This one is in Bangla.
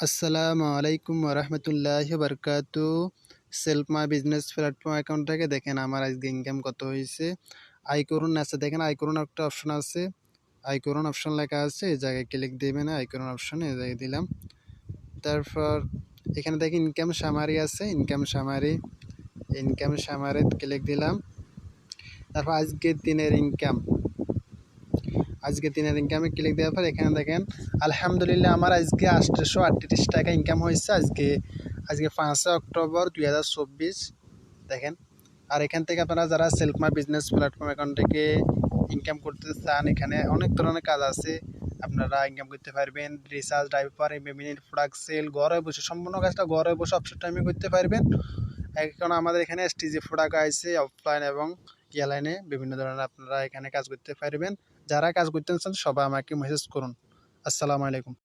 আসসালামু আলাইকুম ওরহমতুল্লাহি বারকাতু। Self my business platform account থেকে দেখেন আমার আজকে ইনকাম কত হয়েছে। আয় করুন আছে, দেখেন আয় করুন একটা অপশন আছে, আয় করুন অপশন লেখা আছে, এই জায়গায় ক্লিক দিবেন। আয় করুন অপশনে এই জায়গায় দিলাম। তারপর এখানে দেখেন ইনকাম সামারি আছে, ইনকাম সামারি ক্লিক দিলাম। তারপর আজকে দিনের ইনকামে ক্লিক দেওয়ার পর এখানে দেখেন আলহামদুলিল্লাহ আমার আজকে 838 টাকা ইনকাম হয়েছে আজকে 5 অক্টোবর 2024 দেখেন। আর এখান থেকে আপনারা যারা self my business platform account থেকে ইনকাম করতে চান, এখানে অনেক ধরনের কাজ আছে, আপনারা ইনকাম করতে পারবেন। রিসার্চ ডাইভার মিনিট প্রোডাক্ট সেল, ঘরে বসে সম্পূর্ণ কাজটা ঘরে বসে অবসর টাইমে করতে পারবেন। এখন আমাদের এখানে এসটিজি প্রোডাক্ট আছে অফলাইন এবং ইয়ালাইনে বিভিন্ন ধরনের, আপনারা এখানে কাজ করতে পারবেন। যারা কাজ করতে চান সবাই আমাকে মেসেজ করুন। আসসালামু আলাইকুম।